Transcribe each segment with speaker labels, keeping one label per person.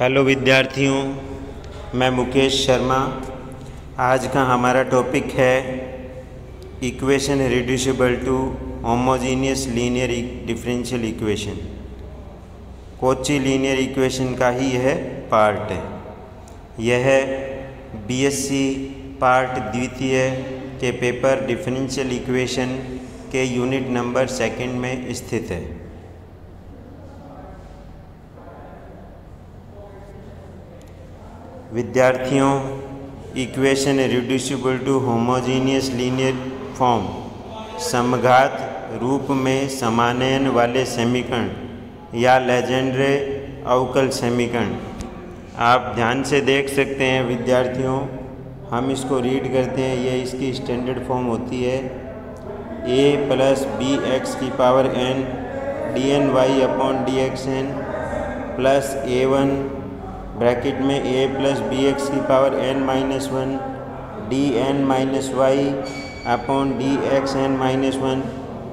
Speaker 1: Hello विद्यार्थियों, मैं मुकेश शर्मा। आज का हमारा टॉपिक है equation reducible to homogeneous linear differential equation. Cauchy linear equation का ही यह पार्ट है। यह बीएससी पार्ट द्वितीय के पेपर डिफरेंशियल इक्वेशन के यूनिट नंबर 2 में स्थित है। विद्यार्थियों, equation reducible to homogeneous linear form समघात रूप में समानयन वाले समीकरण या लेजेंड्रे अवकल समीकरण। आप ध्यान से देख सकते हैं विद्यार्थियों, हम इसको रीड करते हैं। ये इसकी स्टैंडर्ड फॉर्म होती है a + bx की power n dny/dxn plus a1 bracket में a + bx की power n-1 dny/dxn-1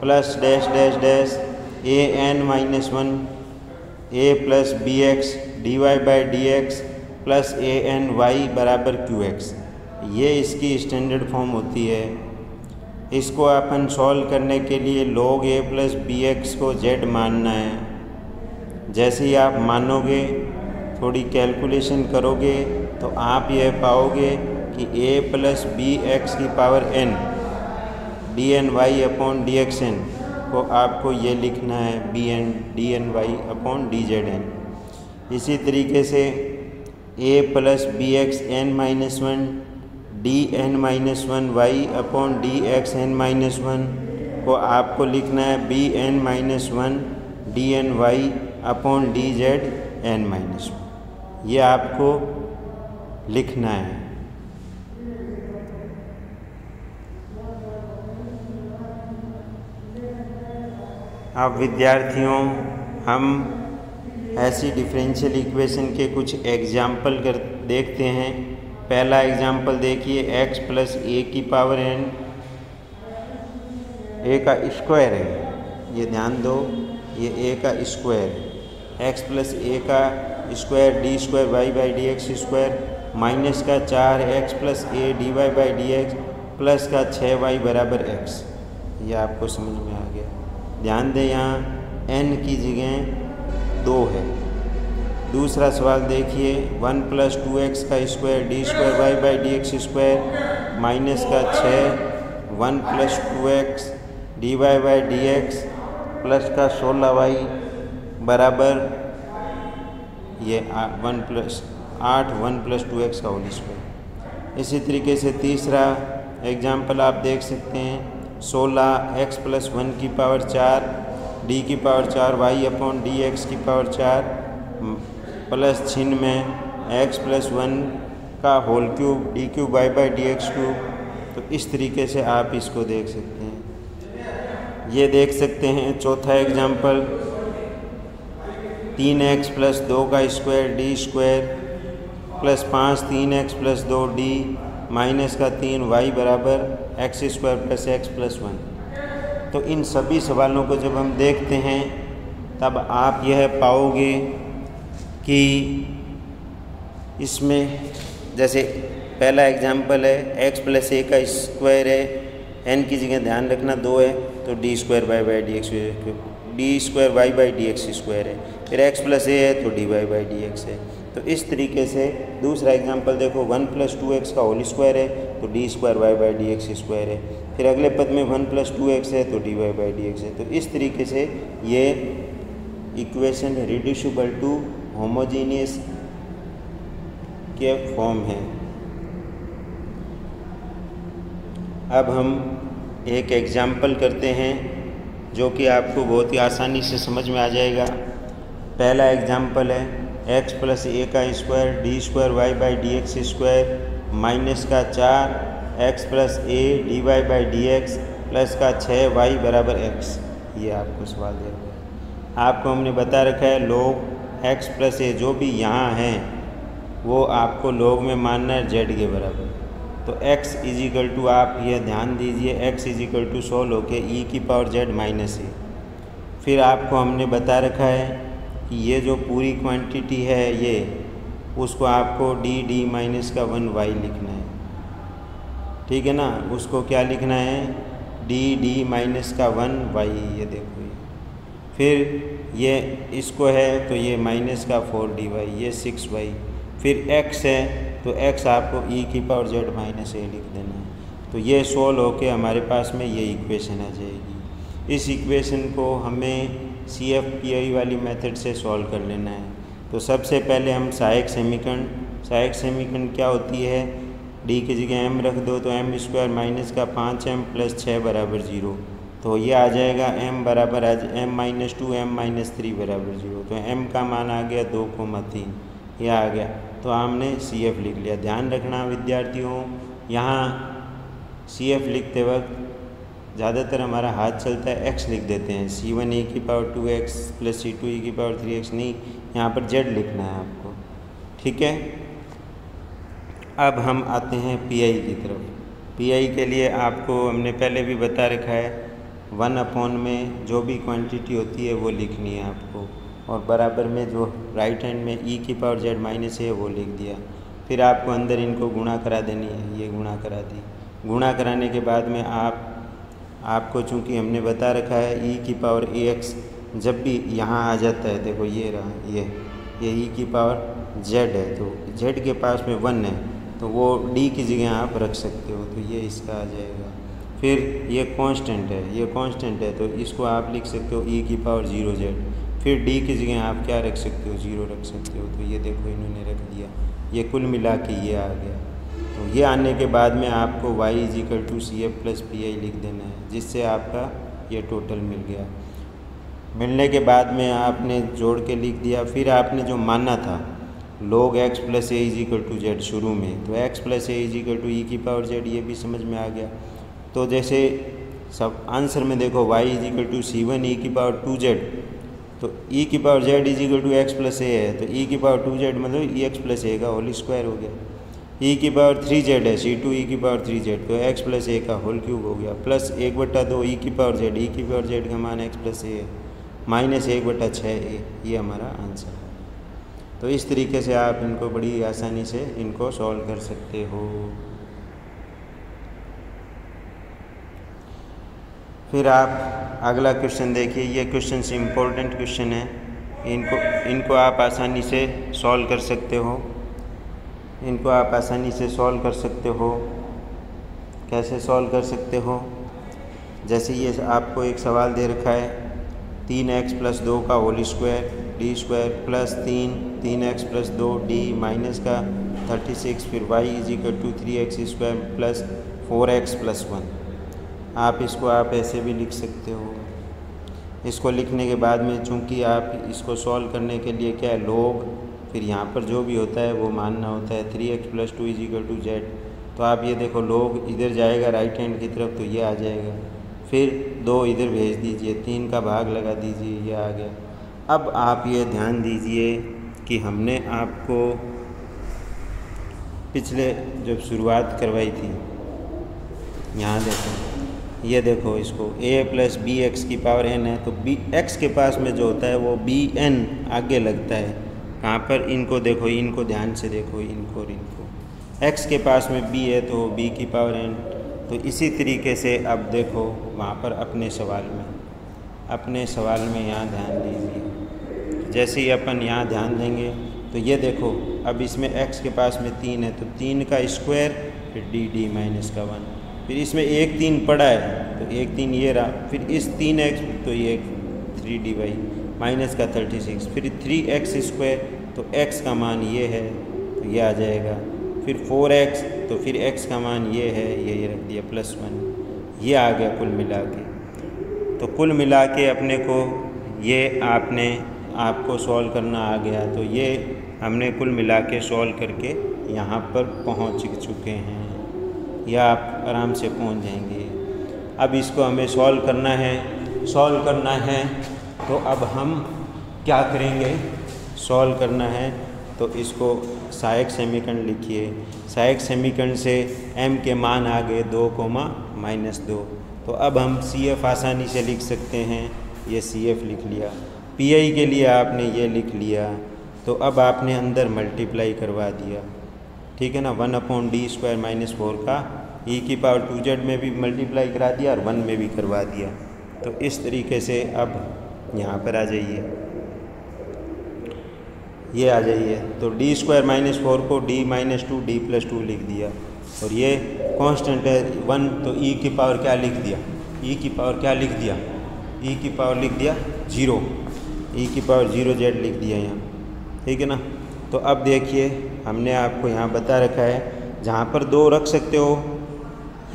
Speaker 1: plus dash dash dash an-1 a + bx dy/dx plus any बराबर qx। ये इसकी स्टैंडर्ड फॉर्म होती है। इसको अपन सॉल्व करने के लिए log a + bx को z मानना है। जैसे ही आप मानोगे, थोड़ी कैलकुलेशन करोगे तो आप यह पाओगे कि a + bx की पावर n dny/dxn को आपको ये लिखना है bn dny/dzn। इसी तरीके से a + bx n-1 dn-1y/dxn-1 को आपको लिखना है bn-1 dny/dzn-1। ये आपको लिखना है। अब विद्यार्थियों, हम ऐसी डिफरेंशियल इक्वेशन के कुछ एग्जाम्पल देखते हैं। पहला एग्जाम्पल देखिए, x + a की पावर n a का स्क्वायर है। ये ध्यान दो, ये a का स्क्वायर है। x + a का स्क्वायर d²y/dx² माइनस का 4x + a dy/dx प्लस का 6y बराबर x। ये आपको समझ में आ गया। ध्यान दें, यहाँ n की जगह 2 है। दूसरा सवाल देखिए, 1 + 2x का स्क्वायर d²y/dx² माइनस का 6 1 + 2x dy/dx प्लस का 16y बराबर ये 8 1 + 2x का होल स्क्वायर। इसी तरीके से तीसरा एग्जाम्पल आप देख सकते हैं, 16x + 1 की पावर 4 d की पावर 4y/dx की पावर 4 प्लस चिन्ह में x + 1 का होल क्यूब d³ तो इस तरीके से आप इसको देख सकते हैं। ये देख सकते हैं चौथा एग्जाम्पल, 3x + 2 का square d² plus 5 3x + 2d minus का 3y बराबर x² + x + 1। तो इन सभी सवालों को जब हम देखते हैं तब आप यह पाओगे कि इसमें जैसे पहला एग्जाम्पल है, x + a का स्क्वायर है, n की जगह ध्यान रखना 2 है तो d²y/dx d²y/dx² है। फिर x + a है तो dy/dx है। तो इस तरीके से दूसरा एग्जाम्पल देखो, 1 + 2x का होल स्क्वायर है तो d²y/dx² है। फिर अगले पद में 1 + 2x है तो dy/dx है। तो इस तरीके से ये इक्वेशन रिड्यूसिबल टू होमोजीनियस के फॉर्म है। अब हम एक एग्जाम्पल करते हैं जो कि आपको बहुत ही आसानी से समझ में आ जाएगा। पहला एग्जाम्पल है, x + a का स्क्वायर d²y/dx² माइनस का 4x + a dy/dx प्लस का 6y बराबर x। ये आपको सवाल दे रहा है। आपको हमने बता रखा है log x + a जो भी यहाँ हैं वो आपको log में मानना है z के बराबर। तो x = आप ये ध्यान दीजिए, x = 100 होके e⁻z - a। फिर आपको हमने बता रखा है कि ये जो पूरी क्वांटिटी है उसको आपको डी माइनस का 1y लिखना है, ठीक है ना। उसको क्या लिखना है, डी माइनस का 1y, ये देखो ये। फिर ये इसको है तो ये माइनस का 4dy, ये 6y। फिर x है तो x आपको e की पावर z माइनस a लिख देना है। तो ये सोल्व होके हमारे पास में ये इक्वेशन आ जाएगी। इस इक्वेशन को हमें CFPI वाली मेथड से सॉल्व कर लेना है। तो सबसे पहले हम सहायक समीकरण क्या होती है, d की जगह m रख दो तो m स्क्वायर माइनस का 5m प्लस 6 बराबर 0। तो ये आ जाएगा m बराबर आज m माइनस 2 m माइनस 3 बराबर 0। तो m का मान आ गया 2,3, ये आ गया। तो हमने CF लिख लिया। ध्यान रखना विद्यार्थियों, यहाँ CF लिखते वक्त ज़्यादातर हमारा हाथ चलता है x लिख देते हैं, C1 e की power 2x plus C2 e की पावर 3x, नहीं, यहाँ पर z लिखना है आपको, ठीक है। अब हम आते हैं PI की तरफ। PI के लिए आपको हमने पहले भी बता रखा है, 1 में जो भी क्वांटिटी होती है वो लिखनी है आपको, और बराबर में जो राइट हैंड में e की पावर z माइनस है वो लिख दिया। फिर आपको अंदर इनको गुणा करा देनी है, ये गुणा करा दी। गुणा कराने के बाद में आपको चूँकि हमने बता रखा है e की पावर ax जब भी यहाँ आ जाता है, देखो ये रहा, ये e की पावर z है, तो z के पास में 1 है तो वो d की जगह आप रख सकते हो, तो ये इसका आ जाएगा। फिर ये कांस्टेंट है, तो इसको आप लिख सकते हो e की पावर 0z। फिर d की जगह आप क्या रख सकते हो, 0 रख सकते हो। तो ये देखो इन्होंने रख दिया, ये कुल मिला के ये आ गया। तो ये आने के बाद में आपको y = CF + PI लिख देना है, जिससे आपका ये टोटल मिल गया। मिलने के बाद में आपने जोड़ के लिख दिया। फिर आपने जो माना था log x + a = z शुरू में, तो x + a = e की पावर z, ये भी समझ में आ गया। तो जैसे सब आंसर में देखो y = C1 e की पावर 2z, तो e की पावर z = x + a है, तो e की पावर 2z मतलब ex + a का होल स्क्वायर हो गया। e की पावर 3z है, C2 e की पावर 3z, तो x + a का होल क्यूब हो गया, प्लस 1/2 e की पावर z, e की पावर z का मान x + a है, माइनस 1/6a, ये हमारा आंसर है। तो इस तरीके से आप इनको बड़ी आसानी से इनको सॉल्व कर सकते हो। फिर आप अगला क्वेश्चन देखिए, ये क्वेश्चन से इम्पोर्टेंट क्वेश्चन है, इनको आप आसानी से सॉल्व कर सकते हो। कैसे सॉल्व कर सकते हो, जैसे ये आपको एक सवाल दे रखा है, 3x + 2 का whole square d² plus 3x + 2 d minus का 36, फिर y = 3x² प्लस 4x + 1। आप इसको आप ऐसे भी लिख सकते हो। इसको लिखने के बाद में चूँकि आप इसको सॉल्व करने के लिए क्या है, log, फिर यहाँ पर जो भी होता है वो मानना होता है, 3x + 2 = z। तो आप ये देखो log इधर जाएगा राइट हैंड की तरफ, तो ये आ जाएगा। फिर 2 इधर भेज दीजिए, 3 का भाग लगा दीजिए, ये आ गया। अब आप ये ध्यान दीजिए कि हमने आपको पिछले जब शुरुआत करवाई थी, यहाँ देखो, ये देखो इसको a + bx की पावर n है, तो x के पास में जो होता है वो bn आगे लगता है। कहाँ पर, इनको देखो, इनको ध्यान से देखो, इनको x के पास में b है तो b की पावर n। तो इसी तरीके से अब देखो वहाँ पर अपने सवाल में यहाँ ध्यान दीजिए। जैसे ही अपन यहाँ ध्यान देंगे तो ये देखो, अब इसमें x के पास में 3 है, तो 3 का स्क्वायर, फिर d - 1, फिर इसमें 1 3 पड़ा है, तो 1 3 ये रहा, फिर इस 3x, तो ये 3dy माइनस का 36, फिर 3x², तो x का मान ये है, तो ये आ जाएगा। फिर 4x, तो फिर x का मान ये है, ये रख दिया +1, ये आ गया कुल मिला के। तो कुल मिला के अपने को ये आपको सॉल्व करना आ गया। तो ये हमने कुल मिला के सॉल्व करके यहाँ पर पहुँच चुके हैं, या आप आराम से पहुँच जाएंगे। अब इसको हमें सॉल्व करना है, तो अब हम क्या करेंगे, सॉल्व करना है तो इसको सहायक समीकरण लिखिए। सहायक समीकरण से m के मान आ गए 2, -2। तो अब हम CF आसानी से लिख सकते हैं, ये CF लिख लिया। PI के लिए आपने ये लिख लिया। तो तो अब आपने अंदर मल्टीप्लाई करवा दिया, ठीक है ना। 1/d² - 4 का e⁻²z में भी मल्टीप्लाई करा दिया और 1 में भी करवा दिया। तो इस तरीके से अब यहाँ पर आ जाइए, ये आ जाइए। तो d² - 4 को d - 2 d+2 लिख दिया और ये कांस्टेंट है 1, तो e की पावर क्या लिख दिया, e की पावर क्या लिख दिया, e की पावर लिख दिया 0, e की पावर 0z लिख दिया यहाँ, ठीक है ना। तो अब देखिए हमने आपको यहाँ बता रखा है जहाँ पर 2 रख सकते हो,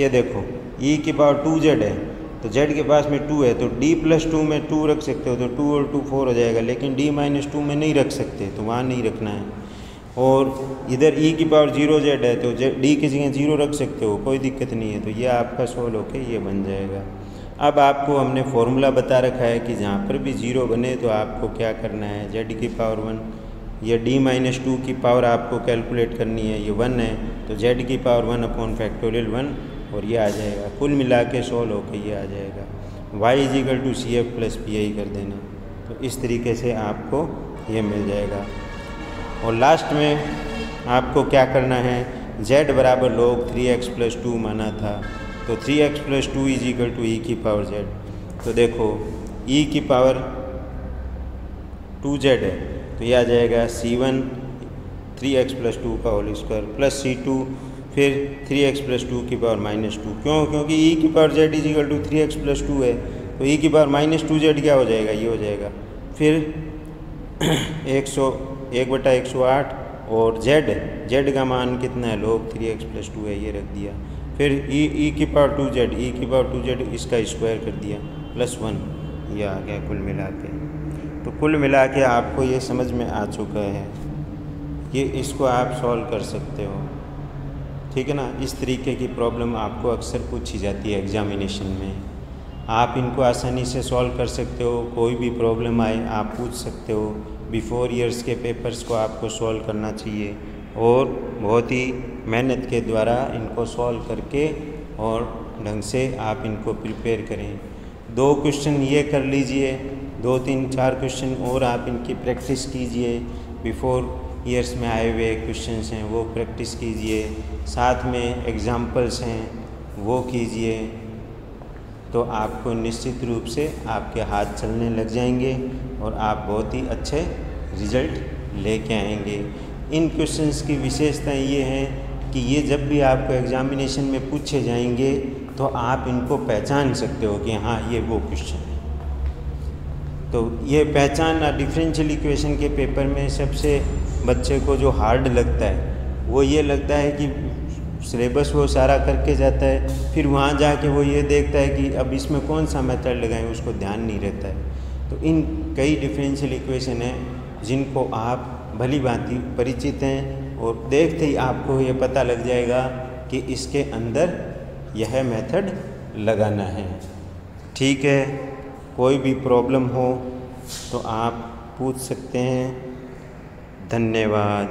Speaker 1: ये देखो e की पावर 2z है तो z के पास में 2 है तो d+2 में 2 रख सकते हो, तो 2 और 2 4 हो जाएगा, लेकिन d - 2 में नहीं रख सकते तो वहाँ नहीं रखना है। और इधर e की पावर 0z है तो d की जगह 0 रख सकते हो, कोई दिक्कत नहीं है। तो ये आपका सोल्व होके ये बन जाएगा। अब आपको हमने फॉर्मूला बता रखा है कि जहाँ पर भी 0 बने तो आपको क्या करना है, z की पावर 1, ये d - 2 की पावर आपको कैलकुलेट करनी है, ये 1 है तो z की पावर 1/(1) और ये आ जाएगा। कुल मिला के सोल्व होके ये आ जाएगा। y = CF + PI कर देना, तो इस तरीके से आपको ये मिल जाएगा। और लास्ट में आपको क्या करना है, z = log 3x + 2 माना था, तो 3x + 2 = e की पावर z। तो देखो e की पावर 2z है तो ये आ जाएगा C1 3x + 2 का होल स्क्वायर प्लस C2 फिर 3x + 2 की पावर -2। क्यों? क्योंकि e की पावर z = 3x + 2 है तो e की पावर -2z क्या हो जाएगा, ये हो जाएगा। फिर 101/108 और z का मान कितना है, log 3x + 2 है, ये रख दिया। फिर e की पावर 2z इसका स्क्वायर कर दिया +1, ये आ गया कुल मिला के। तो कुल मिला के आपको ये समझ में आ चुका है, ये इसको आप सॉल्व कर सकते हो, ठीक है ना। इस तरीके की प्रॉब्लम आपको अक्सर पूछी जाती है एग्जामिनेशन में, आप इनको आसानी से सॉल्व कर सकते हो। कोई भी प्रॉब्लम आए आप पूछ सकते हो। बिफोर ईयर्स के पेपर्स को आपको सॉल्व करना चाहिए और बहुत ही मेहनत के द्वारा इनको सॉल्व करके और ढंग से आप इनको प्रिपेयर करें। 2 क्वेश्चन ये कर लीजिए, 2, 3, 4 क्वेश्चन और आप इनकी प्रैक्टिस कीजिए। बिफोर ईयर्स में आए हुए क्वेश्चंस हैं वो प्रैक्टिस कीजिए, साथ में एग्जाम्पल्स हैं वो कीजिए, तो आपको निश्चित रूप से आपके हाथ चलने लग जाएंगे और आप बहुत ही अच्छे रिजल्ट लेके आएंगे। इन क्वेश्चंस की विशेषताएं ये हैं कि ये जब भी आपको एग्जामिनेशन में पूछे जाएंगे तो आप इनको पहचान सकते हो कि हाँ ये वो क्वेश्चन है। तो ये पहचानना डिफरेंशियल इक्वेशन के पेपर में सबसे बच्चे को जो हार्ड लगता है वो ये लगता है कि सिलेबस वो सारा करके जाता है, फिर वहाँ जाके वो ये देखता है कि अब इसमें कौन सा मेथड लगाएं, उसको ध्यान नहीं रहता है। तो इन कई डिफरेंशियल इक्वेशन हैं जिनको आप भली भांति परिचित हैं और देखते ही आपको ये पता लग जाएगा कि इसके अंदर यह मेथड लगाना है, ठीक है। कोई भी प्रॉब्लम हो तो आप पूछ सकते हैं। धन्यवाद।